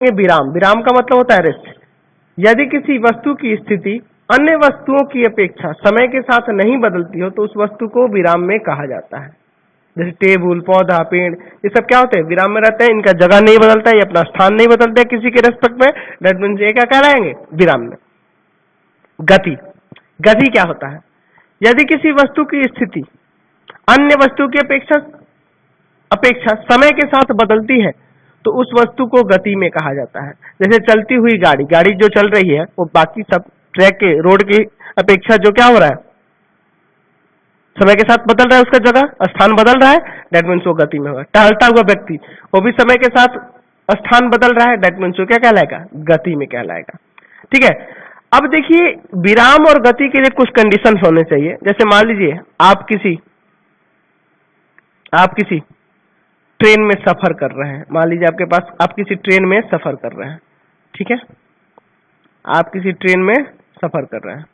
ये विराम, विराम का मतलब होता है रेस्ट। यदि किसी वस्तु की स्थिति अन्य वस्तुओं की अपेक्षा समय के साथ नहीं बदलती हो तो उस वस्तु को विराम में कहा जाता है। जैसे टेबल, पौधा, पेड़, ये सब क्या होते हैं, विराम में रहते हैं, इनका जगह नहीं बदलता है, ये अपना स्थान नहीं बदलते किसी के रेस्पेक्ट में, दैट मीन्स ये क्या कहलाएंगे, विराम में। गति, गति क्या होता है, यदि किसी वस्तु की स्थिति अन्य वस्तु की अपेक्षा समय के साथ बदलती है तो उस वस्तु को गति में कहा जाता है। जैसे चलती हुई गाड़ी, गाड़ी जो चल रही है वो बाकी सब ट्रैक के, रोड की अपेक्षा जो क्या हो रहा है, समय के साथ बदल रहा है, उसका जगह स्थान बदल रहा है, दैट मीन्स वो गति में होगा। टहलता हुआ व्यक्ति, वो भी समय के साथ स्थान बदल रहा है, दैट मीन्स वो क्या कहलाएगा, गति में कहलाएगा। ठीक है। अब देखिए, विराम और गति के लिए कुछ कंडीशन होने चाहिए। जैसे मान लीजिए आप किसी ट्रेन में सफर कर रहे हैं, मान लीजिए आपके पास, आप किसी ट्रेन में सफर कर रहे हैं, ठीक है, आप किसी ट्रेन में सफर कर रहे हैं।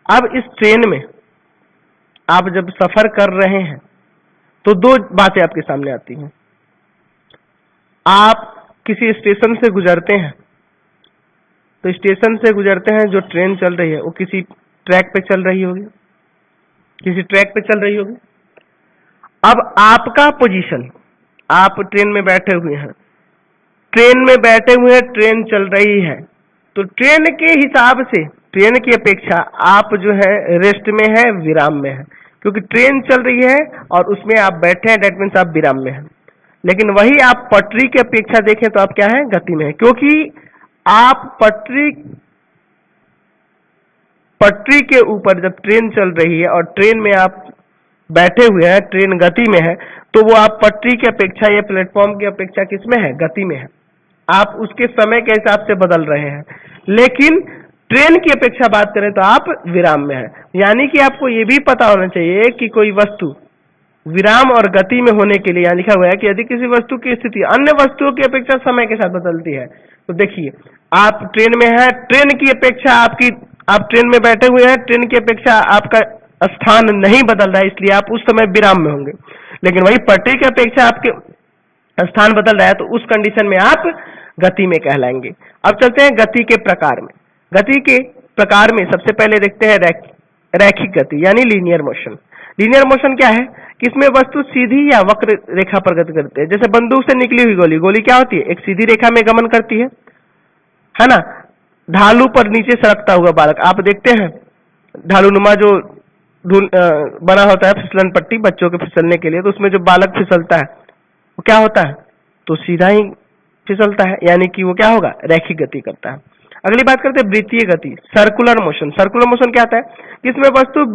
अब इस ट्रेन में आप जब सफर कर रहे हैं तो दो बातें आपके सामने आती हैं। आप किसी स्टेशन से गुजरते हैं, तो स्टेशन से गुजरते हैं, जो ट्रेन चल रही है वो किसी ट्रैक पे चल रही होगी, किसी ट्रैक पे चल रही होगी। अब आपका पोजीशन, आप ट्रेन में बैठे हुए हैं, ट्रेन में बैठे हुए ट्रेन चल रही है, तो ट्रेन के हिसाब से, ट्रेन की अपेक्षा आप जो है रेस्ट में है, विराम में है, क्योंकि ट्रेन चल रही है और उसमें आप बैठे हैं, दैट मीन्स आप विराम में हैं। लेकिन वही आप पटरी की अपेक्षा देखें तो आप क्या है, गति में है, क्योंकि आप पटरी के ऊपर जब ट्रेन चल रही है और ट्रेन में आप बैठे हुए हैं, ट्रेन गति में है, तो वो आप पटरी की अपेक्षा या प्लेटफॉर्म की अपेक्षा किसमें है, गति में है। आप उसके समय के हिसाब से बदल रहे हैं। लेकिन ट्रेन की अपेक्षा बात करें तो आप विराम में है। यानी कि आपको ये भी पता होना चाहिए कि कोई वस्तु विराम और गति में होने के लिए यहाँ लिखा हुआ है कि यदि किसी वस्तु की स्थिति अन्य वस्तुओं की अपेक्षा समय के साथ बदलती है, तो देखिए आप ट्रेन में है, ट्रेन की अपेक्षा आप ट्रेन में बैठे हुए हैं, ट्रेन की अपेक्षा आपका स्थान नहीं बदल रहा है, इसलिए आप उस समय विराम में होंगे। लेकिन वही पटरी की अपेक्षा आपके स्थान बदल रहा है, तो उस कंडीशन में आप गति में कहलाएंगे। अब चलते हैं गति के प्रकार में। गति के प्रकार में सबसे पहले देखते हैं रैखिक गति, यानी लीनियर मोशन। लीनियर मोशन क्या है कि इसमें वस्तु सीधी या वक्र रेखा पर गति करती है। जैसे बंदूक से निकली हुई गोली, गोली क्या होती है, एक सीधी रेखा में गमन करती है ना। ढालू पर नीचे सरकता हुआ बालक, आप देखते हैं ढालूनुमा जो बना होता है फिसलन पट्टी बच्चों के फिसलने के लिए, तो उसमें जो बालक फिसलता है वो क्या होता है, तो सीधा ही फिसलता है, यानी कि वो क्या होगा, रैखिक गति करता है। अगली बात करते हैं वृत्तीय गति, सर्कुलर मोशन। सर्कुलर मोशन क्या होता है कि इसमें वस्तु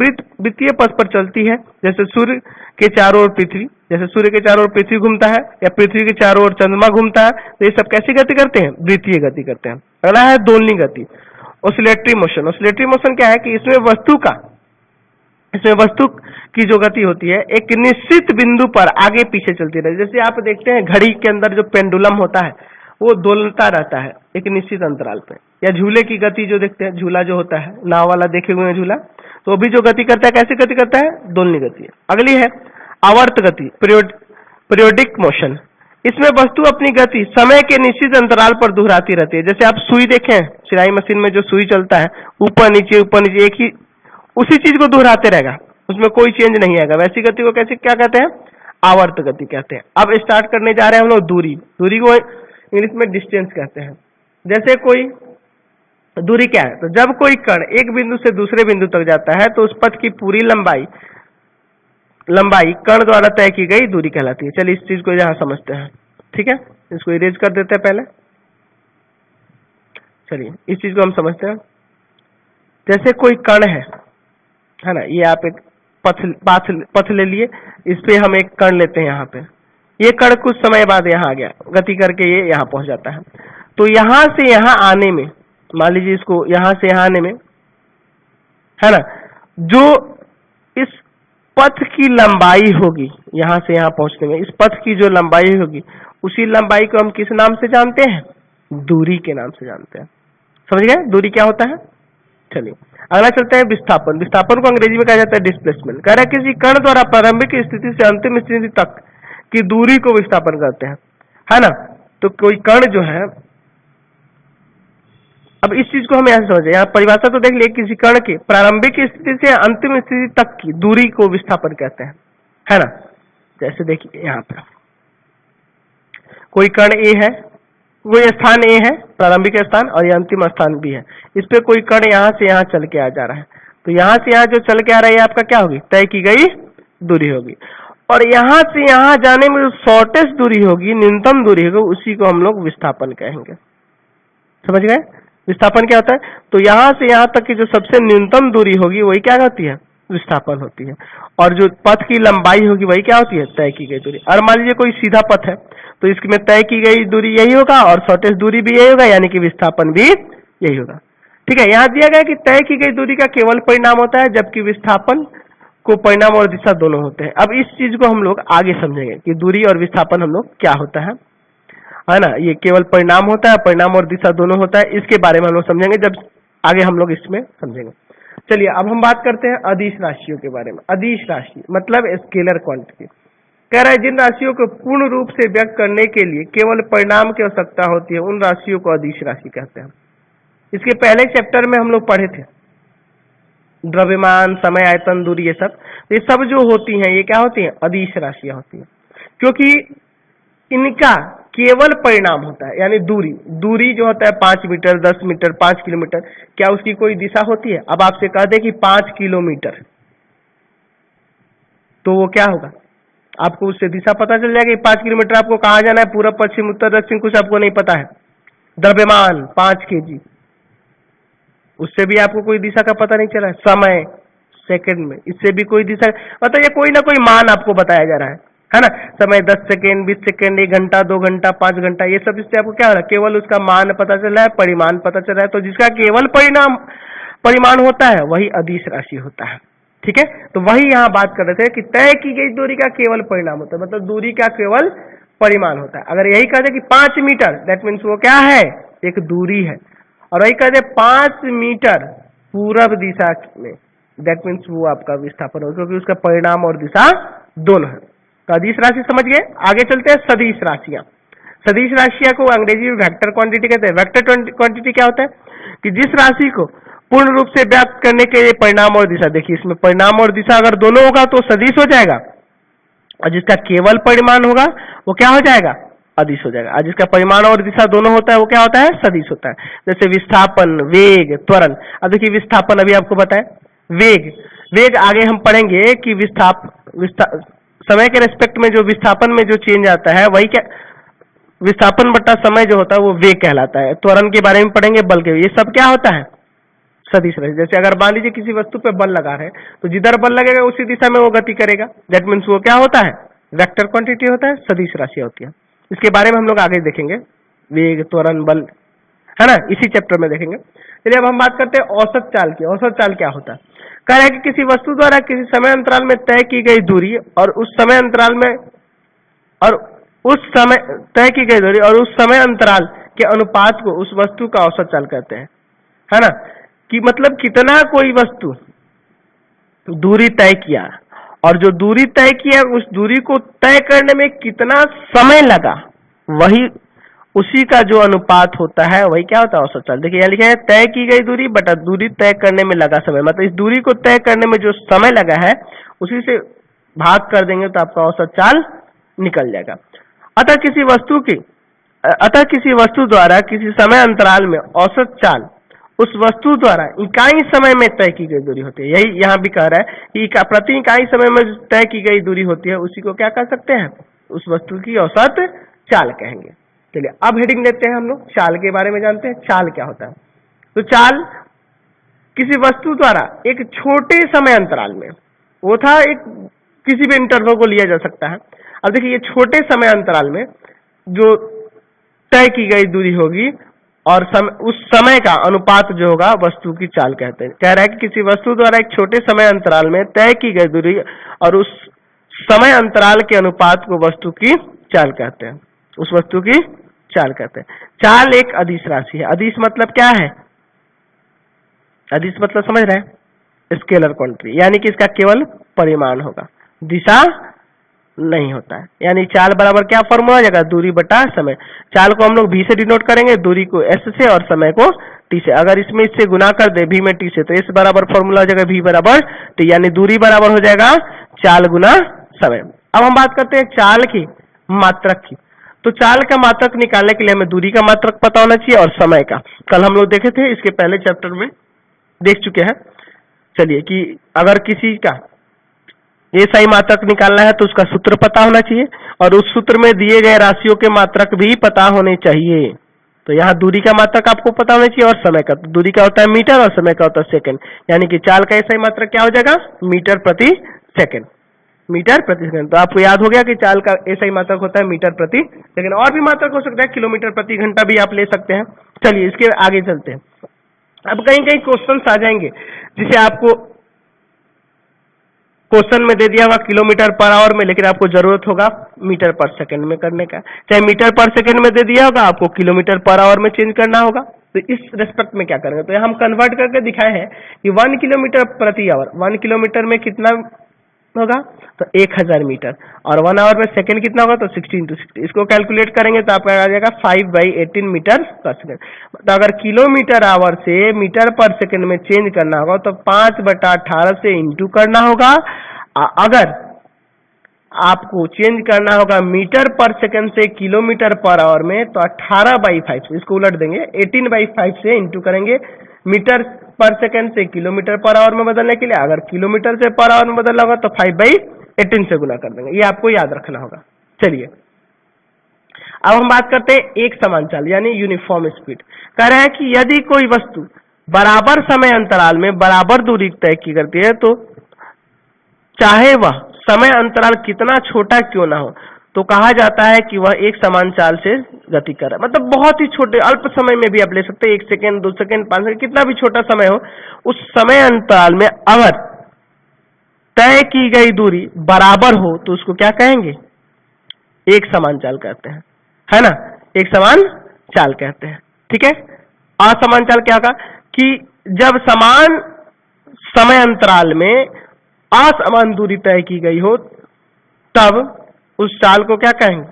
वृत्तीय पथ पर चलती है, जैसे सूर्य के चारों ओर पृथ्वी, जैसे सूर्य के चारों ओर पृथ्वी घूमता है या पृथ्वी के चारों ओर चंद्रमा घूमता है, तो ये सब कैसी गति करते हैं, वृत्तीय गति करते हैं। अगला है दोलनी गति, ऑसिलेटरी मोशन। ऑसिलेटरी मोशन क्या है कि इसमें वस्तु की जो गति होती है एक निश्चित बिंदु पर आगे पीछे चलती रहती है। जैसे आप देखते हैं घड़ी के अंदर जो पेंडुलम होता है वो दोलता रहता है एक निश्चित अंतराल पे, या झूले की गति जो देखते हैं, झूला जो होता है नाव वाला देखे हुए हैं झूला, तो वो भी जो गति करता है कैसी गति करता है, दोलनी गति। अगली है आवर्त गति, पीरियोडिक मोशन। इसमें वस्तु अपनी गति समय के निश्चित अंतराल पर दोहराती रहती है। जैसे आप सुई देखें, सिलाई मशीन में जो सुई चलता है ऊपर नीचे एक ही उसी चीज को दोहराते रहेगा, उसमें कोई चेंज नहीं आएगा, वैसी गति को कैसे क्या कहते हैं, आवर्त गति कहते हैं। अब स्टार्ट करने जा रहे हैं हम लोग दूरी। दूरी को इंग्लिश में डिस्टेंस कहते हैं। जैसे कोई दूरी क्या है, तो जब कोई कण एक बिंदु से दूसरे बिंदु तक जाता है तो उस पथ की पूरी लंबाई कण द्वारा तय की गई दूरी कहलाती है। चलिए इस चीज को यहाँ समझते हैं, ठीक है, इसको इरेज कर देते हैं पहले। चलिए इस चीज को हम समझते हैं। जैसे कोई कण है ना, ये आप एक पथ ले लिए, इस पे हम एक कण लेते हैं, यहाँ पे ये कण कुछ समय बाद यहाँ आ गया, गति करके ये यहाँ पहुंच जाता है। तो यहाँ से यहाँ आने में, मान लीजिए इसको यहाँ से यहाँ आने में, है ना, जो इस पथ की लंबाई होगी, यहाँ से यहाँ पहुंचने में इस पथ की जो लंबाई होगी, उसी लंबाई को हम किस नाम से जानते हैं, दूरी के नाम से जानते हैं। समझ गए दूरी क्या होता है। चलिए अगला चलते हैं विस्थापन। विस्थापन को अंग्रेजी में कहा जाता है डिस्प्लेसमेंट। कह रहा है किसी कण द्वारा प्रारंभिक स्थिति से अंतिम स्थिति तक की दूरी को विस्थापन करते हैं, है ना। तो कोई कण जो है अब इस चीज को हम यहाँ समझे, यहाँ परिभाषा तो देख लिए, किसी कण के प्रारंभिक स्थिति से अंतिम स्थिति तक की दूरी को विस्थापन कहते हैं, है ना। जैसे देखिए यहाँ पर कोई कण ए है, कोई स्थान ए है, प्रारंभिक स्थान, और ये अंतिम स्थान भी है। इस पे कोई कण यहाँ से यहाँ चल के आ जा रहा है, तो यहाँ से यहाँ जो चल के आ रहा है आपका क्या होगी, तय की गई दूरी होगी। और यहाँ से यहाँ जाने में जो शॉर्टेस्ट दूरी होगी, न्यूनतम दूरी होगी, उसी को हम लोग विस्थापन कहेंगे। समझ गए विस्थापन क्या होता है? तो यहाँ से यहाँ तक की जो सबसे न्यूनतम दूरी होगी वही क्या होती है, विस्थापन होती है। और जो पथ की लंबाई होगी वही क्या होती है, तय की गई दूरी। और मान लीजिए कोई सीधा पथ है, तो इसमें तय की गई दूरी यही होगा और शॉर्टेस्ट दूरी भी यही होगा, यानी कि विस्थापन भी यही होगा। ठीक है, यहाँ दिया गया कि तय की गई दूरी का केवल परिणाम होता है, जबकि विस्थापन को परिणाम और दिशा दोनों होते हैं। अब इस चीज को हम लोग आगे समझेंगे कि दूरी और विस्थापन हम लोग क्या होता है ना। ये केवल परिणाम होता है, परिणाम और दिशा दोनों होता है, इसके बारे में हम लोग समझेंगे जब आगे हम लोग इसमें समझेंगे। चलिए अब हम बात करते हैं अदिश राशियों के बारे में। अदिश राशि मतलब स्केलर क्वांटिटी। कह रहा है जिन राशियों को पूर्ण रूप से व्यक्त करने के लिए केवल परिणाम की आवश्यकता होती है, उन राशियों को अदिश राशि कहते हैं। इसके पहले चैप्टर में हम लोग पढ़े थे द्रव्यमान, समय, आयतन, दूरी, ये सब जो होती हैं ये क्या होती हैं, अदिश राशियां होती हैं, क्योंकि इनका केवल परिणाम होता है। यानी दूरी जो होता है 5 मीटर, 10 मीटर, 5 किलोमीटर, क्या उसकी कोई दिशा होती है? अब आपसे कह दे कि 5 किलोमीटर, तो वो क्या होगा, आपको उससे दिशा पता चल जाएगी। 5 किलोमीटर आपको कहाँ जाना है, पूर्व, पश्चिम, उत्तर, दक्षिण, कुछ आपको नहीं पता है। द्रव्यमान 5 kg, उससे भी आपको कोई दिशा का पता नहीं चला है। समय सेकंड में, इससे भी कोई दिशा, मतलब ये कोई ना कोई मान आपको बताया जा रहा है ना। समय 10 सेकेंड, 20 सेकेंड, 1 घंटा, 2 घंटा, 5 घंटा, ये सब इससे आपको क्या हो रहा है, केवल उसका मान पता चल रहा है, परिमाण पता चल रहा है। तो जिसका केवल परिमाण होता है वही अदिश राशि होता है। ठीक है, तो वही यहाँ बात कर रहे थे कि तय की गई दूरी का केवल परिणाम होता है, मतलब दूरी का केवल परिमाण होता है। अगर यही कह दे कि 5 मीटर, दैट मीन्स वो क्या है, एक दूरी है। और वही कह दे 5 मीटर पूरब दिशा में, दैट मीन्स वो आपका विस्थापन होगा, क्योंकि उसका परिणाम और दिशा दोनों है। तो अदिश राशि समझ गए। आगे चलते हैं सदिश राशियां। सदिश राशियां को अंग्रेजी में वेक्टर क्वांटिटी कहते हैं। वेक्टर क्वांटिटी क्या होता है कि जिस राशि को पूर्ण रूप से व्यक्त करने के लिए परिणाम और दिशा, देखिए इसमें परिणाम और दिशा अगर दोनों होगा तो सदिश हो जाएगा, और जिसका केवल परिमाण होगा वो क्या हो जाएगा, अदिश हो जाएगा। और जिसका परिमाण और दिशा दोनों होता है वो क्या होता है, सदिश होता है। जैसे विस्थापन, वेग, त्वरण। अब देखिए विस्थापन अभी आपको बताएं, वेग आगे हम पढ़ेंगे कि समय के रेस्पेक्ट में जो विस्थापन में जो चेंज आता है वही क्या, विस्थापन बट्टा समय जो होता है वो वेग कहलाता है। त्वरण के बारे में पढ़ेंगे, बल के, ये सब क्या होता है, सदिश राशि। जैसे अगर मान लीजिए किसी वस्तु पे बल लगा रहे हैं, तो जिधर बल लगेगा उसी दिशा में वो गति करेगा, दैट मीन्स वो क्या होता है, वेक्टर क्वांटिटी होता है, सदिश राशि होती है। इसके बारे में हम लोग आगे देखेंगे, वेग, त्वरण, बल, है ना, इसी चैप्टर में देखेंगे। चलिए अब हम बात करते हैं औसत चाल की। औसत चाल क्या होता है? कह रहा है कि किसी वस्तु द्वारा किसी समय अंतराल में तय की गई दूरी और उस समय अंतराल में तय की गई दूरी और उस समय अंतराल के अनुपात को उस वस्तु का औसत चाल कहते हैं, है ना। कि मतलब कितना कोई वस्तु दूरी तय किया और जो दूरी तय किया उस दूरी को तय करने में कितना समय लगा, वही उसी का जो अनुपात होता है वही क्या होता है, औसत चाल। देखिए यहाँ लिखा है तय की गई दूरी बटा दूरी तय करने में लगा समय, मतलब इस दूरी को तय करने में जो समय लगा है उसी से भाग कर देंगे तो आपका औसत चाल निकल जाएगा। अतः किसी वस्तु द्वारा किसी समय अंतराल में औसत चाल उस वस्तु द्वारा इकाई समय में तय की गई दूरी होती है। यही यहाँ भी कह रहा है कि प्रति इकाई समय में तय की गई दूरी होती है, उसी को क्या कर सकते हैं, उस वस्तु की औसत चाल कहेंगे। चलिए अब हेडिंग लेते हैं, हम लोग चाल के बारे में जानते हैं। चाल क्या होता है? तो चाल किसी वस्तु द्वारा एक छोटे समय अंतराल में, वो था एक किसी भी इंटरवल को लिया जा सकता है। अब देखिए ये छोटे समय अंतराल में जो तय की गई दूरी होगी और उस समय का अनुपात जो होगा वस्तु की चाल कहते हैं। कह रहा है कि किसी वस्तु द्वारा एक छोटे समय अंतराल में तय की गई दूरी और उस समय अंतराल के अनुपात को वस्तु की चाल कहते हैं, उस वस्तु की चाल कहते हैं। चाल एक अदिश राशि है। अदिश मतलब क्या है? अदिश मतलब समझ रहे हैं, स्केलर क्वांटिटी, यानी कि इसका केवल परिमाण होगा, दिशा नहीं होता है। यानी चाल बराबर क्या फॉर्मूला हो जाएगा, दूरी बटा समय। चाल को हम लोग v से डिनोट करेंगे, दूरी को s से और समय को t से। अगर इसमें इससे गुना कर दे v में t से, तो s बराबर फॉर्मूला हो जाएगा v बराबर t, यानी दूरी बराबर हो जाएगा चाल गुना समय। अब हम बात करते हैं चाल की मात्रक की। तो चाल का मात्रक निकालने के लिए हमें दूरी का मात्रक पता होना चाहिए और समय का। कल हम लोग देखे थे, इसके पहले चैप्टर में देख चुके हैं। चलिए कि अगर किसी का ये सही मात्रक निकालना है तो उसका सूत्र पता होना चाहिए और उस सूत्र में दिए गए राशियों के मात्रक भी पता होने चाहिए। तो यहाँ दूरी का मात्रक आपको पता होना चाहिए और समय का। तो दूरी का होता है मीटर और समय का होता है सेकंड, यानी कि चाल का सही मात्रक क्या हो जाएगा, मीटर प्रति सेकंड। मीटर प्रति सेकंड। तो आपको याद हो गया कि चाल का सही मात्रक होता है मीटर प्रति सेकंड। और भी मात्रक हो सकता है, किलोमीटर प्रति घंटा भी आप ले सकते हैं। चलिए इसके आगे चलते हैं। अब कहीं कहीं क्वेश्चन आ जाएंगे जिसे आपको क्वेश्चन में दे दिया होगा किलोमीटर पर आवर में, लेकिन आपको जरूरत होगा मीटर पर सेकंड में करने का। चाहे मीटर पर सेकंड में दे दिया होगा, आपको किलोमीटर पर आवर में चेंज करना होगा। तो इस रेस्पेक्ट में क्या करेंगे, तो यहाँ हम कन्वर्ट करके दिखाए हैं कि 1 किलोमीटर प्रति आवर, 1 किलोमीटर में कितना होगा, तो 1000 मीटर, और 1 आवर में सेकंड कितना होगा, तो 16 × 60। इसको कैलकुलेट करेंगे तो आपका आ जाएगा 5/18 मीटर पर सेकंड। तो अगर किलोमीटर आवर से मीटर पर सेकंड में चेंज करना होगा तो 5/18 से इंटू करना होगा। अगर आपको चेंज करना होगा मीटर पर सेकंड से किलोमीटर पर आवर में, तो 18/5, इसको उलट देंगे, 18/5 से इंटू करेंगे मीटर पर सेकंड से किलोमीटर पर आवर में बदलने के लिए। अगर किलोमीटर से पर आवर में बदलना होगा तो 5/18 से गुना कर देंगे। ये आपको याद रखना होगा। चलिए अब हम बात करते हैं एक समान चाल यानी यूनिफॉर्म स्पीड। कह रहे हैं कि यदि कोई वस्तु बराबर समय अंतराल में बराबर दूरी तय की करती है, तो चाहे वह समय अंतराल कितना छोटा क्यों ना हो, तो कहा जाता है कि वह एक समान चाल से गति कर रहा है। मतलब बहुत ही छोटे अल्प समय में भी आप ले सकते हैं, 1 सेकेंड, 2 सेकेंड, 5 सेकेंड, कितना भी छोटा समय हो, उस समय अंतराल में अगर तय की गई दूरी बराबर हो तो उसको क्या कहेंगे, एक समान चाल कहते हैं, है ना, एक समान चाल कहते हैं। ठीक है। असमान चाल क्या होगा कि जब समान समय अंतराल में असमान दूरी तय की गई हो, तब उस चाल को क्या कहेंगे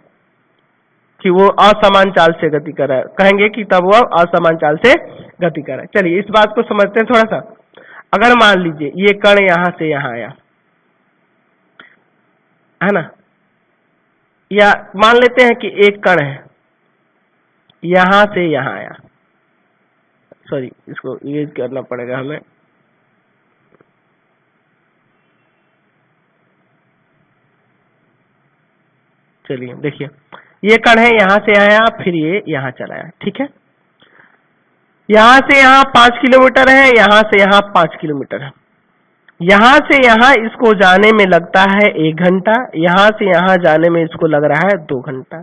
कि वो असमान चाल से गति कर रहा है, कहेंगे कि तब वह असमान चाल से गति कर रहा है। चलिए इस बात को समझते हैं थोड़ा सा। अगर मान लीजिए ये कण यहां से यहां आया, है ना, या मान लेते हैं कि एक कण है यहां से यहां आया, सॉरी इसको यूज करना पड़ेगा हमें, चलिए देखिए ये कण है यहां से आया, फिर ये यहां चला आया। ठीक है। यहां से यहां 5 किलोमीटर है, यहां से यहां 5 किलोमीटर है। यहां से यहां इसको जाने में लगता है 1 घंटा, यहां से यहां जाने में इसको लग रहा है 2 घंटा।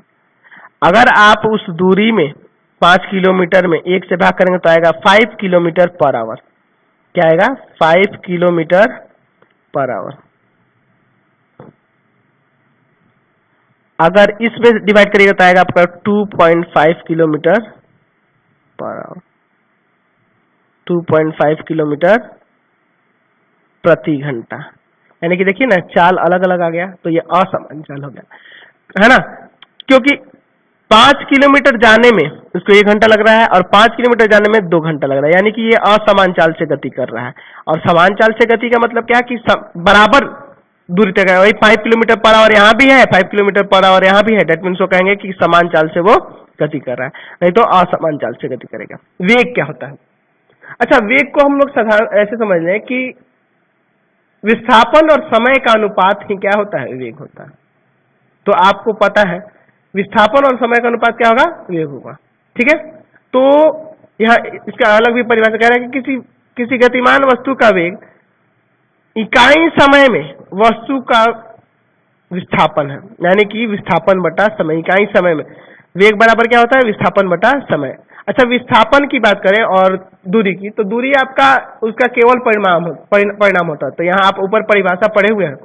अगर आप उस दूरी में 5 किलोमीटर में 1 से भाग करेंगे तो आएगा 5 किलोमीटर पर आवर। क्या आएगा, 5 किलोमीटर पर आवर। अगर इसमें डिवाइड करिएगा तो आएगा आपका 2.5 किलोमीटर पर आवर, 2.5 किलोमीटर प्रति घंटा। यानी कि देखिए ना, चाल अलग अलग आ गया, तो ये असमान चाल हो गया, है ना, क्योंकि 5 किलोमीटर जाने में उसको 1 घंटा लग रहा है और 5 किलोमीटर जाने में 2 घंटा लग रहा है, यानी कि ये असमान चाल से गति कर रहा है। और समान चाल से गति का मतलब क्या कि बराबर दूरी तक है। वही 5 किलोमीटर पर आवर यहाँ भी है, 5 किलोमीटर पर आवर यहाँ भी है, डेट मीन्स वो कहेंगे कि समान चाल से वो गति कर रहा है, नहीं तो असमान चाल से गति करेगा। वेग क्या होता है? अच्छा, वेग को हम लोग साधारण ऐसे समझ लें कि विस्थापन और समय का अनुपात ही क्या होता है, वेग होता है। तो आपको पता है विस्थापन और समय का अनुपात क्या होगा, वेग होगा। ठीक है। तो यह इसका अलग भी परिभाषा कह रहा है कि किसी गतिमान वस्तु का वेग इकाई समय में वस्तु का विस्थापन है, यानी कि विस्थापन बटा समय। इकाई समय में वेग बराबर क्या होता है, विस्थापन बटा समय। अच्छा, विस्थापन की बात करें और दूरी की, तो दूरी आपका उसका केवल परिणाम होता है। तो यहाँ आप ऊपर परिभाषा पढ़े हुए हैं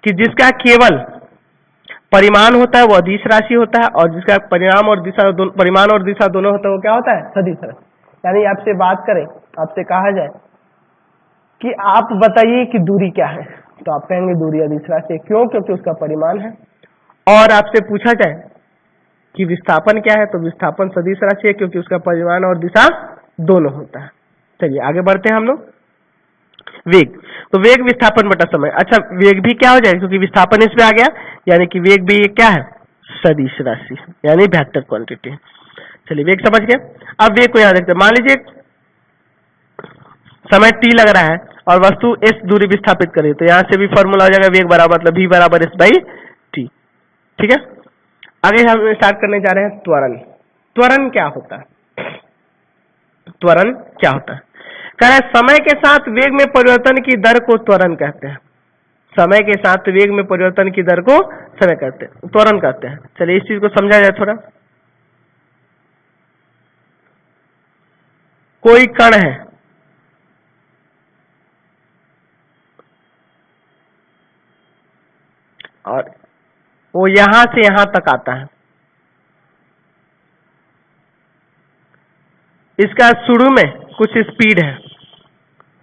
कि जिसका केवल परिमाण होता है वो अदिश राशि होता है, और जिसका परिणाम और दिशा परिमाण और दिशा दोनों होता है वो क्या होता है, सदिश राशि। यानी आपसे बात करें, आपसे कहा जाए कि आप बताइए कि दूरी क्या है, तो आप कहेंगे दूरी अदिश राशि है। क्यों? क्योंकि उसका परिमाण है। और आपसे पूछा जाए कि विस्थापन क्या है, तो विस्थापन सदिश राशि है क्योंकि उसका परिमाण और दिशा दोनों होता है। चलिए आगे बढ़ते हैं हम लोग। वेग, तो वेग विस्थापन बटा समय। अच्छा, वेग भी क्या हो जाएगा क्योंकि विस्थापन इसमें आ गया, यानी कि वेग भी क्या है? सदिश राशि, यानी वेक्टर क्वांटिटी। चलिए वेग समझ गए। अब वेग को यहां देखते हैं। मान लीजिए समय t लग रहा है और वस्तु s दूरी विस्थापित करे, तो यहां से भी फॉर्मूला हो जाएगा वेग बराबर मतलब v बराबर s बाई टी। ठीक है, आगे हम स्टार्ट करने जा रहे हैं त्वरण। त्वरण क्या होता है? त्वरण क्या होता है? कह रहा है समय के साथ वेग में परिवर्तन की दर को त्वरण कहते हैं। समय के साथ वेग में परिवर्तन की दर को समय कहते हैं, त्वरण कहते हैं। चलिए इस चीज को समझा जाए थोड़ा। कोई कण है, और वो यहां से यहां तक आता है। इसका शुरू में कुछ स्पीड है,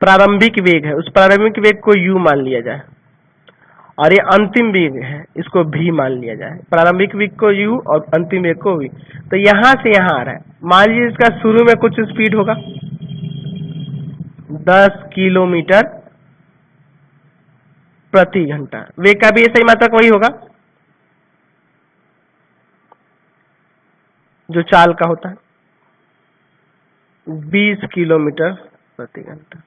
प्रारंभिक वेग है, उस प्रारंभिक वेग को u मान लिया जाए, और ये अंतिम वेग है, इसको v मान लिया जाए। प्रारंभिक वेग को u और अंतिम वेग को v। तो यहां से यहां आ रहा है। मान लीजिए इसका शुरू में कुछ स्पीड होगा 10 किलोमीटर प्रति घंटा। वेग का भी सही मात्रक वही होगा जो चाल का होता है, 20 किलोमीटर प्रति घंटा।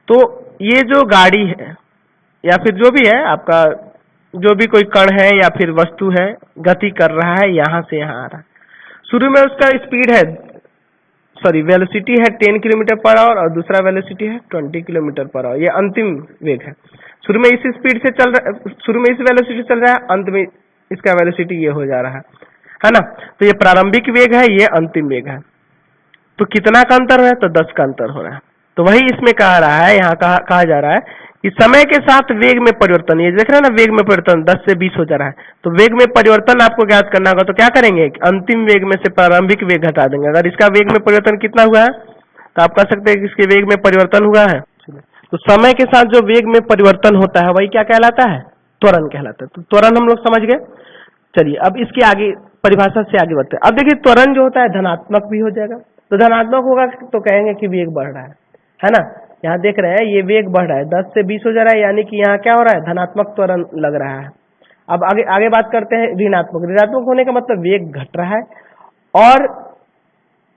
तो ये जो गाड़ी है या फिर जो भी है आपका, जो भी कोई कण है या फिर वस्तु है, गति कर रहा है, यहां से यहां आ रहा है। शुरू में उसका स्पीड है, वेलोसिटी है 10 किलोमीटर पर आवर और दूसरा वेलोसिटी है 20 किलोमीटर पर आवर। ये अंतिम वेग है। शुरू में इस स्पीड से चल रहा है, शुरू में इस वेलोसिटी चल रहा है, अंत में इसका वेलोसिटी ये हो जा रहा है ना। तो ये प्रारंभिक वेग है, ये अंतिम वेग है। तो कितना का अंतर है? तो 10 का अंतर हो रहा है। तो वही इसमें कहा रहा है, यहाँ कहा जा रहा है कि समय के साथ वेग में परिवर्तन, ये देख रहे हैं ना, वेग में परिवर्तन 10 से 20 हो जा रहा है। तो वेग में परिवर्तन आपको ज्ञात करना होगा, तो क्या करेंगे? अंतिम वेग में से प्रारंभिक वेग घटा देंगे। अगर इसका वेग में परिवर्तन कितना हुआ है, तो आप कह सकते हैं कि इसके वेग में परिवर्तन हुआ है। तो समय के साथ जो वेग में परिवर्तन होता है वही क्या कहलाता है? त्वरण कहलाता है। तो त्वरण हम लोग समझ गए। चलिए अब इसके आगे परिभाषा से आगे बढ़ते हैं। अब देखिए त्वरण जो होता है धनात्मक भी हो जाएगा। तो धनात्मक होगा तो कहेंगे कि वेग बढ़ रहा है ना। यहाँ देख रहे हैं ये वेग बढ़ रहा है, 10 से 20 हो जा रहा है, यानी कि यहाँ क्या हो रहा है? धनात्मक त्वरण लग रहा है। अब आगे बात करते हैं ऋणात्मक। ऋणात्मक होने का मतलब वेग घट रहा है, और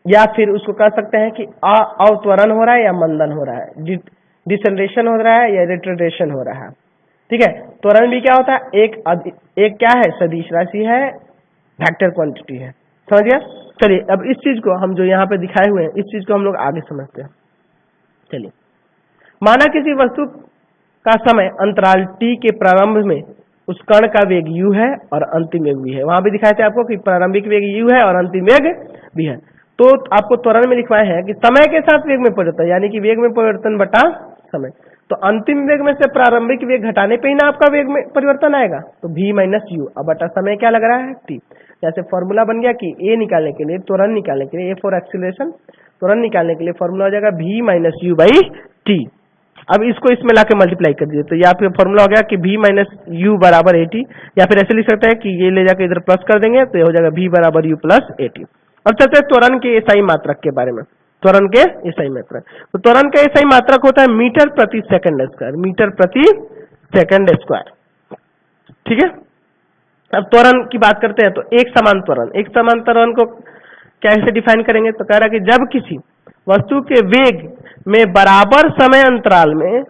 या फिर उसको कह सकते हैं कि अवत्वरण हो रहा है या मंदन हो रहा है, डिसेलरेशन हो रहा है या रिट्रेडेशन हो रहा है। ठीक है, त्वरण भी क्या होता है? एक क्या है? सदिश राशि है, वेक्टर क्वांटिटी है। समझ गया? चलिए अब इस चीज को हम जो यहाँ पे दिखाए हुए हैं, इस चीज को हम लोग आगे समझते हैं। चलिए, माना किसी वस्तु का समय अंतराल t के प्रारंभ में उस कण का वेग u है और अंतिम वेग v है। वहां भी दिखाए थे आपको कि प्रारंभिक वेग u है और अंतिम वेग v है। तो आपको त्वरण में लिखवाए हैं कि समय के साथ वेग में परिवर्तन, यानी कि वेग में परिवर्तन बटा समय। तो अंतिम वेग में से प्रारंभिक वेग घटाने पे ही ना आपका वेग में परिवर्तन आएगा। तो v माइनस यू, अब बटा समय क्या लग रहा है? t। जैसे फॉर्मूला बन गया कि a निकालने के लिए, त्वरण निकालने के लिए, a फॉर एक्सीलरेशन, त्वरण निकालने के लिए फॉर्मूला हो जाएगा v minus you by T. अब इसको इसमें लाके मल्टीप्लाई कर दीजिए, तो यहाँ पे फॉर्मूला हो गया कि v माइनस यू बराबर ए टी, या फिर ऐसे लिख सकते हैं कि ये ले जाके इधर प्लस कर देंगे तो ये हो जाएगा v बराबर यू प्लस ए टी। अब चलते हैं त्वरण के एसआई मात्रक के बारे में। त्वरण के एसआई मात्रक, तो त्वरण का एसआई मात्रक होता है मीटर प्रति सेकंड स्क्वायर, मीटर प्रति सेकंड स्क्वायर। ठीक है, अब त्वरण की बात करते हैं। तो एक समान त्वरण, एक समान त्वरण को कैसे डिफाइन करेंगे? तो कह रहा है कि जब किसी वस्तु के वेग में बराबर समय अंतराल में,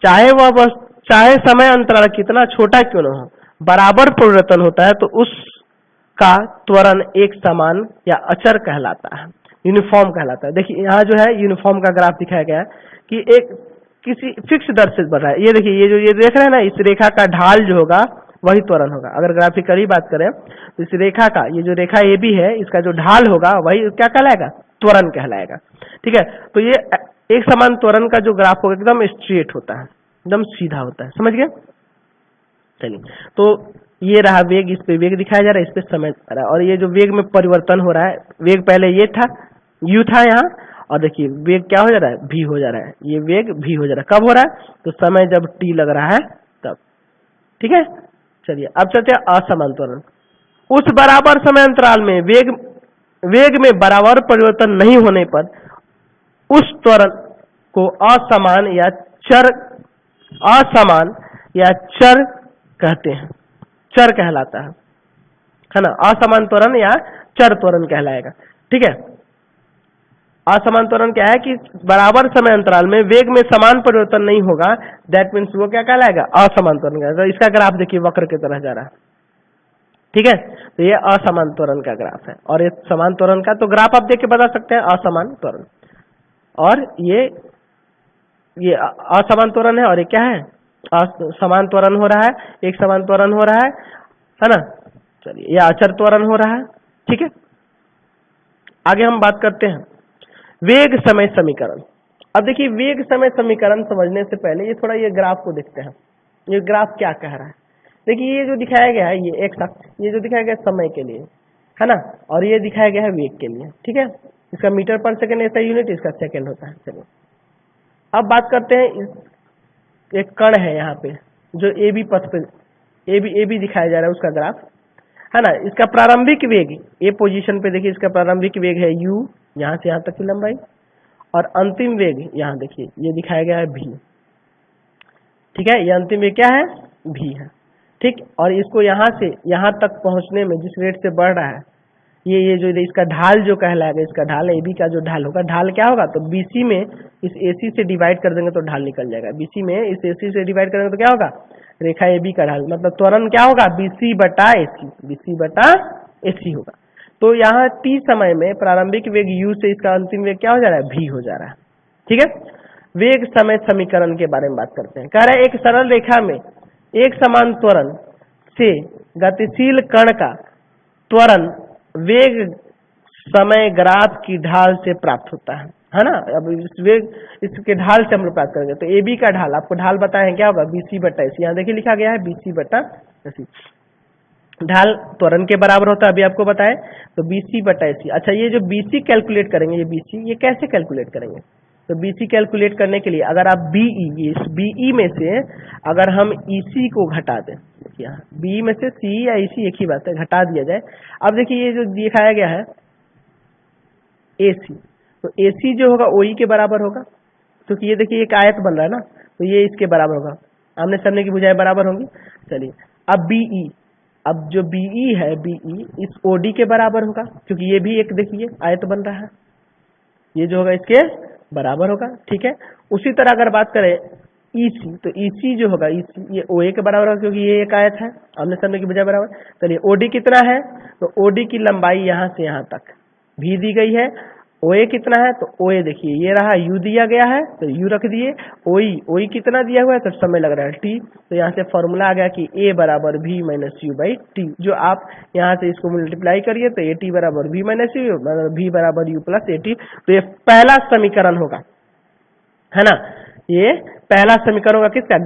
चाहे समय अंतराल कितना छोटा क्यों न हो, बराबर परिवर्तन होता है, तो उसका त्वरण एक समान या अचर कहलाता है, यूनिफॉर्म कहलाता है। देखिए यहाँ जो है यूनिफॉर्म का ग्राफ दिखाया गया है कि एक किसी फिक्स दर से बढ़ रहा है। ये देखिए, ये देख रहे हैं ना, इस रेखा का ढाल जो होगा वही त्वरण होगा। अगर ग्राफिकली बात करें तो इस रेखा का, ये जो रेखा ए बी है, इसका जो ढाल होगा वही क्या कहलाएगा? त्वरण कहलाएगा। ठीक है, तो ये एक समान त्वरण का जो ग्राफ होगा एकदम स्ट्रेट होता है, एकदम सीधा होता है। समझ गए? चलिए, तो ये रहा वेग, इस पे वेग दिखाया जा रहा है, इस पे समय आ रहा है, और ये जो वेग में परिवर्तन हो रहा है, वेग पहले ये था, u था यहाँ, और देखिए वेग क्या हो जा रहा है, v हो जा रहा है, ये वेग v हो जा रहा है। कब हो रहा है, तो समय जब t लग रहा है तब। ठीक है, चलिए अब चलते हैं असमान त्वरण। उस बराबर समय अंतराल में वेग में बराबर परिवर्तन नहीं होने पर उस त्वरण को असमान या चर कहते हैं, चर कहलाता है ना। असमान त्वरण या चर त्वरण कहलाएगा। ठीक है, असमान त्वरण क्या है कि बराबर समय अंतराल में वेग में समान परिवर्तन नहीं होगा, दैट मीन्स वो क्या कहलाएगा, असमान त्वरण कहलाएगा। तो इसका ग्राफ देखिए वक्र की तरह जा रहा है। ठीक है, तो ये असमान त्वरण का ग्राफ है, और ये समान त्वरण का तो ग्राफ आप देख के बता सकते हैं, असमान त्वरण। और ये असमान त्वरण है, और ये क्या है, समान त्वरण हो रहा है, एक समान त्वरण हो रहा है ना। चलिए, यह अचर त्वरण हो रहा है। ठीक है, आगे हम बात करते हैं वेग समय समीकरण। अब देखिए वेग समय समीकरण समझने से पहले ये थोड़ा ये ग्राफ को देखते हैं, ये ग्राफ क्या कह रहा है। देखिए ये जो दिखाया गया है, ये एक्स अक्ष, ये जो दिखाया गया समय के लिए है ना, और ये दिखाया गया है वेग के लिए। ठीक है, इसका मीटर पर सेकंड ऐसा यूनिट, इसका सेकंड होता है। चलिए अब बात करते हैं, एक कण है यहाँ पे जो ए बी पथ पे ए बी दिखाया जा रहा है, उसका ग्राफ है ना। इसका प्रारंभिक वेग ए पोजीशन पे देखिए, इसका प्रारंभिक वेग है u, यहाँ से यहाँ तक की लंबाई, और अंतिम वेग यहाँ देखिए ये दिखाया गया है v। ठीक है, ये अंतिम वेग क्या है, v है। ठीक, और इसको यहाँ से यहाँ तक पहुँचने में जिस रेट से बढ़ रहा है, ये जो इसका ढाल जो कहलाएगा, इसका ढाल ए बी का जो ढाल होगा, ढाल क्या होगा, तो BC में इस AC से डिवाइड कर देंगे तो ढाल निकल जाएगा। BC में इस AC से डिवाइड करेंगे तो क्या होगा, रेखा AB का ढाल, मतलब त्वरण क्या होगा, BC बटा AC होगा। तो यहाँ t समय में प्रारंभिक वेग u से इसका अंतिम वेग क्या हो जा रहा है, v हो जा रहा है। ठीक है, वेग समय समीकरण के बारे में बात करते हैं। कह रहा है एक सरल रेखा में एक समान त्वरण से गतिशील कण का त्वरण वेग समय ग्राफ की ढाल से प्राप्त होता है ना। अब इस वेग इसके ढाल से हम लोग प्राप्त करेंगे, तो ए बी का ढाल आपको ढाल बताए क्या होगा, BC बटा AC। यहाँ देखिए लिखा गया है BC बटा AC, ढाल त्वरण के बराबर होता है, अभी आपको बताए, तो BC बटा AC। अच्छा, ये जो BC कैलकुलेट करेंगे, ये BC ये कैसे कैलकुलेट करेंगे, तो BC कैलकुलेट करने के लिए अगर आप इस BE में से अगर हम EC को घटा दें, यहाँ BE में से CE या EC एक ही बात है, घटा दिया जाए। अब देखिए ये जो दिखाया गया है AC, तो AC जो होगा OE के बराबर होगा, क्योंकि ये देखिए एक आयत बन रहा है ना, तो ये इसके बराबर होगा, आमने सामने की भुजाएं बराबर होंगी। चलिए अब BE, अब जो BE है, BE इस OD के बराबर होगा, क्योंकि ये भी एक देखिए आयत बन रहा है, ये जो होगा इसके बराबर होगा। ठीक है, उसी तरह अगर बात करें EC, तो EC जो होगा EC ये OA के बराबर होगा, क्योंकि ये एक आयत है, आमने सामने की बजाय बराबर। चलिए OD कितना है, तो OD की लंबाई यहाँ से यहाँ तक भी दी गई है। OA कितना है, तो OA देखिए ये रहा, U दिया गया है तो U रख दिए। OE कितना दिया हुआ है, तो समय लग रहा है T, तो यहाँ से फॉर्मूला आ गया कि A बराबर V minus U by T। जो आप यहाँ से इसको मल्टीप्लाई करिए तो AT बराबर V माइनस U, V बराबर U प्लस AT। तो ये पहला समीकरण होगा, है ना, ये पहला समीकरण होगा किसका,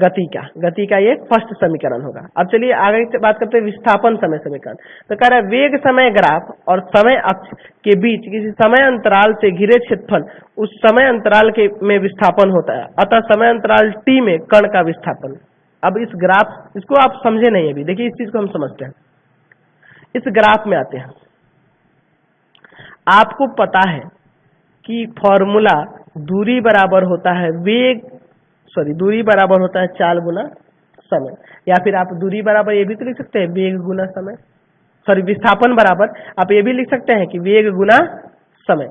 गति का ये फर्स्ट समीकरण होगा। अब चलिए आगे बात करते हैं विस्थापन समय समीकरण। तो कह रहा है वेग समय ग्राफ और समय अक्ष के बीच किसी समय अंतराल से घिरे क्षेत्रफल, उस समय अंतराल के में विस्थापन होता है, अतः समय अंतराल T में कण का विस्थापन। अब इस ग्राफ, इसको आप समझे नहीं अभी, देखिए इस चीज को हम समझते हैं। इस ग्राफ में आते हैं, आपको पता है कि फॉर्मूला दूरी बराबर होता है दूरी बराबर होता है चाल गुना समय, या फिर आप दूरी बराबर ये भी तो लिख सकते हैं वेग गुना समय, विस्थापन बराबर आप ये भी लिख सकते हैं कि वेग गुना समय,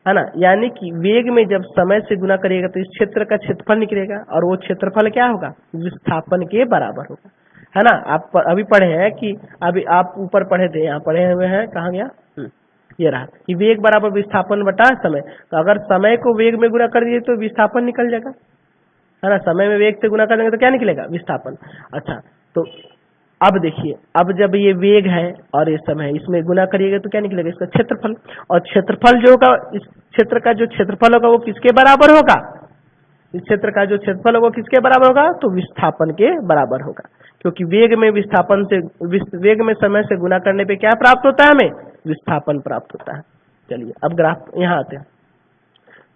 है ना। यानी कि वेग में जब समय से गुना करिएगा तो इस क्षेत्र का क्षेत्रफल निकलेगा, और वो क्षेत्रफल क्या होगा, विस्थापन के बराबर होगा, है ना। आप अभी पढ़े हैं कि अभी आप ऊपर पढ़े थे, यहाँ पढ़े हुए हैं, कहाँ गया, ये रहा कि वेग बराबर विस्थापन बटा समय। तो अगर समय को वेग में गुना कर दिए तो विस्थापन निकल जाएगा, है ना। समय में वेग से गुना कर देंगे तो क्या निकलेगा, विस्थापन। अच्छा, तो अब देखिए, अब जब ये वेग है और ये समय, इसमें गुना करिएगा तो क्या निकलेगा, इसका क्षेत्रफल। और क्षेत्रफल जो होगा, इस क्षेत्र का जो क्षेत्रफल होगा वो किसके बराबर होगा, इस क्षेत्र का जो क्षेत्रफल होगा किसके बराबर होगा, तो विस्थापन के बराबर होगा। क्योंकि वेग में विस्थापन से, वेग में समय से गुना करने पे क्या प्राप्त होता है, हमें विस्थापन प्राप्त होता है। चलिए अब ग्राफ यहाँ आते हैं।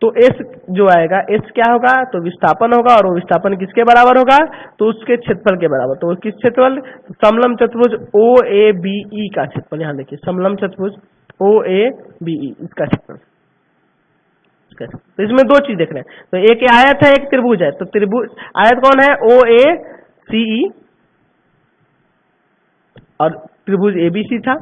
तो एस जो आएगा, एस क्या होगा, तो विस्थापन होगा, और वो विस्थापन किसके बराबर होगा, तो उसके क्षेत्रफल के बराबर। तो किस क्षेत्रफल, समलंब चतुर्भुज ओ ए बी ई का क्षेत्रफल। यहाँ देखिए समलंब चतुर्भुज ओ ए बी ई, इसका क्षेत्रफल। तो इसमें दो चीज देख रहे हैं, तो एक आयत है, एक त्रिभुज है। तो त्रिभुज आयत कौन है, ओ ए सी ई, और त्रिभुज एबीसी था।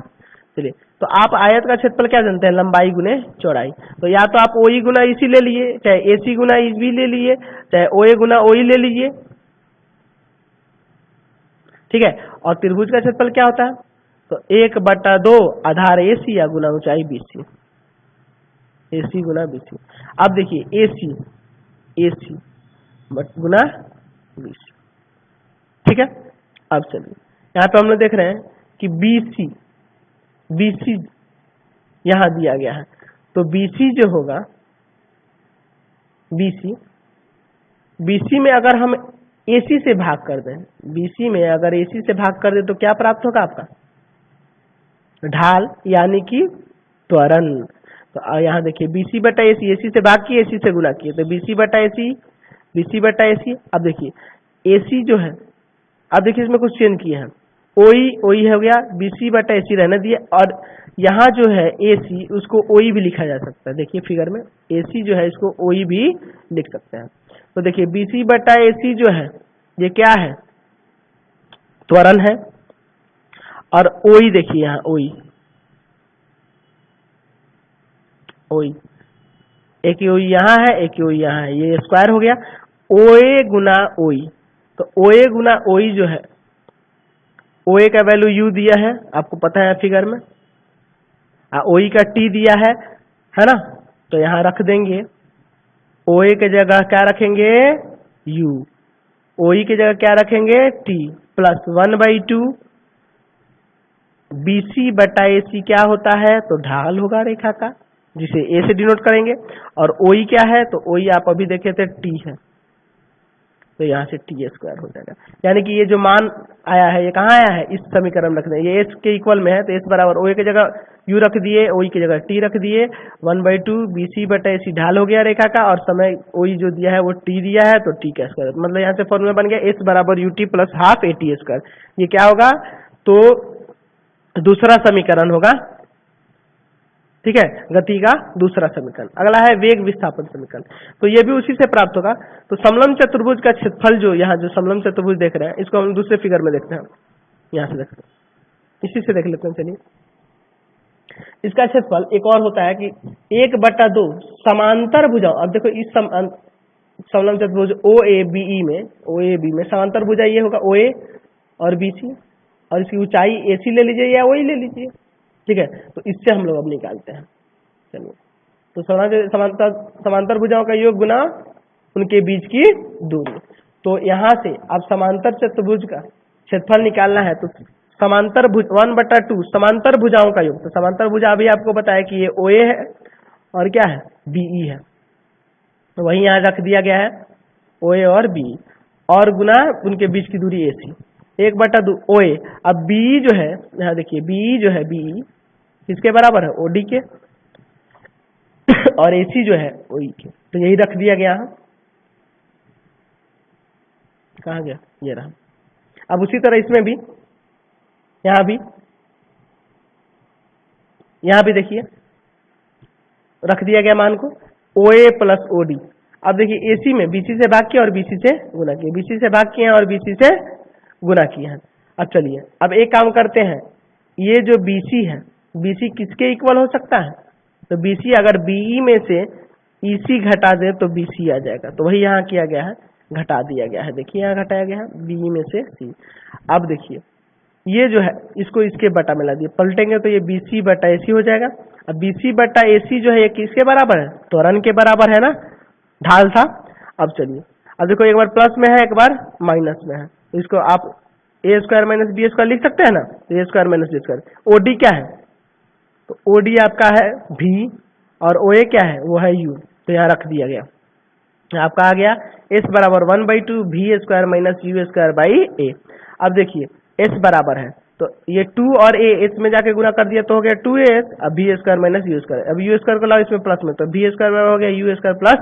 चलिए, तो आप आयत का क्षेत्रफल क्या जानते हैं, लंबाई गुने चौड़ाई। तो या तो आप ओई गुना इसी ले लिए, चाहे एसी गुना ईबी ले लिए, चाहे ओए गुना ओई ले लीजिए, ठीक है। और त्रिभुज का क्षेत्रफल क्या होता है, तो 1/2 आधार एसी या गुना ऊंचाई बीसी, एसी गुना बीसी। अब देखिए एसी, एसी गुना बीसी, ठीक है। अब चलिए, यहाँ पे हम लोग देख रहे हैं कि बीसी, बीसी यहां दिया गया है, तो बीसी जो होगा, बीसी, बीसी में अगर हम एसी से भाग कर दें, बीसी में अगर एसी से भाग कर दें तो क्या प्राप्त होगा आपका, ढाल यानी कि त्वरण। तो यहाँ देखिए बीसी बटा एसी, एसी से भाग किए, एसी से गुना किए, तो बीसी बटा एसी, बीसी बटा एसी। अब देखिए एसी जो है, अब देखिए इसमें कुछ चेंज किए हैं, ओई ओई हो गया, बीसी बटा एसी रहने दिए, और यहाँ जो है एसी उसको ओई भी लिखा जा सकता है। देखिए फिगर में एसी जो है इसको ओई भी लिख सकते हैं। तो देखिए बीसी बटा एसी जो है ये क्या है, त्वरण है, और ओई देखिए यहाँ ओई, ओई, एक ओई यहाँ है, एक ओई यहाँ है, ये स्क्वायर हो गया, ओए गुना ओई। तो ओए गुना ओई जो है, ओए का वैल्यू यू दिया है, आपको पता है फिगर में, ओई का टी दिया है ना। तो यहां रख देंगे, ओए के जगह क्या रखेंगे, यू, ओई की जगह क्या रखेंगे, टी, प्लस 1/2 बीसी बटा एसी क्या होता है, तो ढाल होगा रेखा का, जिसे ए से डिनोट करेंगे। और ओई क्या है, तो ओई आप अभी देखे थे टी है, तो यहाँ से टी स्क्वायर हो जाएगा। यानी कि ये जो मान आया है ये कहाँ आया है, इस समीकरण में रख दें, ये एस के इक्वल में है, तो एस बराबर ओए की जगह यू रख दिए, ओई की जगह टी रख दिए, 1/2 बीसी बटा एसी ढाल हो गया रेखा का, और समय ओई जो दिया है वो टी दिया है, तो टी का स्क्वायर, मतलब यहाँ से फॉर्मूला बन गया एस बराबर UT plus half eighty square. ये क्या होगा, तो दूसरा समीकरण होगा, ठीक है, गति का दूसरा समीकरण। अगला है वेग विस्थापन समीकरण, तो ये भी उसी से प्राप्त होगा। तो समलंब चतुर्भुज का क्षेत्रफल जो यहाँ जो समलंब चतुर्भुज देख रहे हैं, इसको हम दूसरे फिगर में देखते हैं, यहाँ से देखते हैं, इसी से देख लेते हैं। चलिए, इसका क्षेत्रफल एक और होता है कि 1/2 समांतर भुजाओं। अब देखो इस समलंब चतुर्भुज ओ ए बी ई में, ओ ए बी में समांतर भुजा ये होगा ओ ए और बी सी, और इसकी ऊंचाई ए सी ले लीजिए या ओई ले लीजिए, ठीक है। तो इससे हम लोग अब निकालते हैं। चलिए, तो समांतर भुजाओं का योग गुना उनके बीच की दूरी। तो यहाँ से अब समांतर चतुर्भुज का क्षेत्रफल निकालना है, तो समांतर भुज 1/2 समांतर भुजाओं का योग। तो समांतर भुजा अभी आपको बताया कि ये ओए है और क्या है, बीई है, तो वही यहाँ रख दिया गया है, ओए और बी, और गुना उनके बीच की दूरी एसी, 1/2 ओए। अब बीई जो है, यहाँ देखिए बीई जो है, बीई किसके बराबर है, ओडी के, और एसी जो है ओई के, तो यही रख दिया गया है। कहाँ गया, ये रहा। अब उसी तरह इसमें भी, यहाँ भी देखिए रख दिया गया मान को, ओए प्लस ओडी। अब देखिए एसी में बीसी से भाग किया और बीसी से गुना किया, बीसी से भाग किए और बीसी से गुना किया है। अब चलिए, अब एक काम करते हैं, ये जो बीसी है, बीसी किसके इक्वल हो सकता है, तो बीसी अगर बीई में से ईसी घटा दे तो बीसी आ जाएगा, तो वही यहाँ किया गया है, घटा दिया गया है। देखिए यहाँ घटाया गया है बीई में से सी। अब देखिए ये जो है इसको इसके बटा में ला दिए, पलटेंगे तो ये बीसी बटा एसी हो जाएगा। अब बीसी बटा एसी जो है ये किसके बराबर है, त्वरण के बराबर है ना, ढाल था। अब चलिए, अब देखो एक बार प्लस में है, एक बार माइनस में है, तो इसको आप a square minus b square लिख सकते हैं ना, a square minus b square. OD क्या है, तो ओडी आपका है भी, और ओए क्या है, वो है यू, तो यहाँ रख दिया गया, आपका आ गया एस बराबर 1/2 v square minus u square by a. अब देखिए एस बराबर है तो ये 2 और a इसमें जाके गुना कर दिया तो हो गया 2as, अब b square minus u square, अब u स्क्वायर को लाओ इसमें प्लस में, तो b स्क्वायर हो गया u स्क्वायर प्लस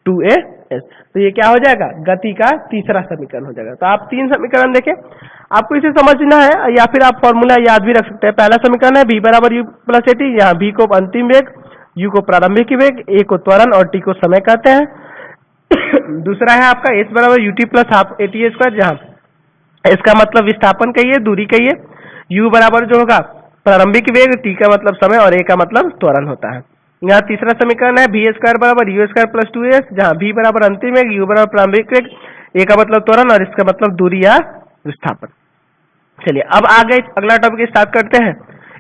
2as। तो ये क्या हो जाएगा, गति का तीसरा समीकरण हो जाएगा। तो आप 3 समीकरण देखें, आपको इसे समझना है या फिर आप फॉर्मूला याद भी रख सकते हैं। पहला समीकरण है v बराबर u प्लस at, यहाँ v को अंतिम वेग, u को प्रारंभिक वेग, a को त्वरण और t को समय कहते हैं। दूसरा है आपका s बराबर ut plus half at square, जहाँ इसका मतलब विस्थापन कहिए, दूरी कहिए, u बराबर जो होगा प्रारंभिक वेग, t का मतलब समय और a का मतलब त्वरण होता है। यहाँ तीसरा समीकरण है v स्क्वायर बराबर u स्क्वायर प्लस 2s, जहाँ v बराबर अंतिम वेग, u बराबर प्रारंभिक वेग, a का मतलब त्वरण और इसका मतलब दूरी या विस्थापन। चलिए अब आगे अगला टॉपिक स्टार्ट करते हैं,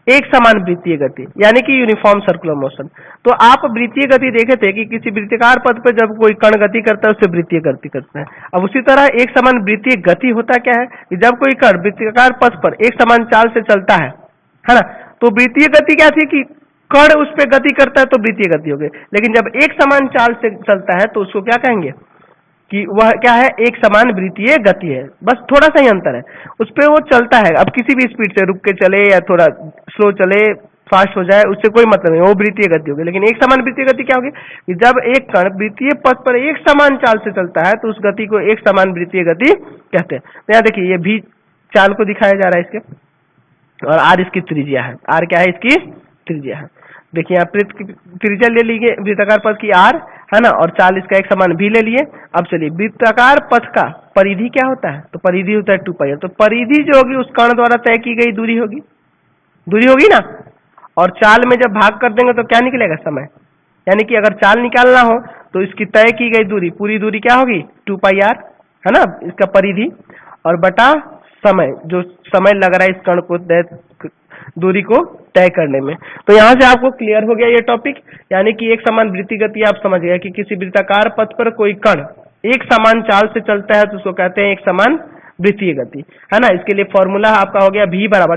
एक समान वृत्तीय गति यानी कि यूनिफॉर्म सर्कुलर मोशन। तो आप वृत्तीय गति देखे थे कि किसी वृत्ताकार पथ पर जब कोई कण गति करता है उससे वृत्तीय गति करता है। अब उसी तरह एक समान वृत्तीय गति होता क्या है कि जब कोई कण वृत्ताकार पथ पर एक समान चाल से चलता है ना, तो वृत्तीय गति क्या थी कि कण उस पर गति करता है तो वृत्तीय गति हो गई। लेकिन जब एक समान चाल से चलता है तो उसको क्या कहेंगे कि वह क्या है, एक समान वृत्तीय गति है, बस थोड़ा सा ही अंतर है, उस पर वो चलता है। अब किसी भी स्पीड से रुक के चले या थोड़ा स्लो चले, फास्ट हो जाए, उससे कोई मतलब नहीं, वो वृत्तीय गति होगी। लेकिन एक समान वृत्तीय गति क्या होगी कि जब एक कण वृत्तीय पथ पर एक समान चाल से चलता है तो उस गति को एक समान वृत्तीय गति कहते हैं। तो यहाँ देखिए ये भी चाल को दिखाया जा रहा है इसके, और आर इसकी त्रिज्या है, आर क्या है, इसकी त्रिज्या है। देखिए यहाँ त्रिज्या ले लीजिए वृत्ताकार पथ की आर है ना, और चाल इसका एक समान भी ले लिए। अब चलिए वृत्ताकार पथ का परिधि क्या होता है, तो परिधि होता है 2πr। तो परिधि जो होगी उस कण द्वारा तय की गई दूरी होगी ना, और चाल में जब भाग कर देंगे तो क्या निकलेगा, समय। यानी कि अगर चाल निकालना हो तो इसकी तय की गई दूरी, पूरी दूरी क्या होगी 2πr है ना, इसका परिधि, और बटा समय, जो समय लग रहा है इस कण को दूरी को तय करने में। तो यहाँ से आपको क्लियर हो गया ये टॉपिक, यानी कि एक समान वृत्तीय गति आप समझ गए कि किसी वृत्ताकार पथ पर कोई कण एक समान चाल से चलता है तो उसको कहते हैं एक समान वृत्तीय गति है ना। इसके लिए फॉर्मूला आपका हो गया v बराबर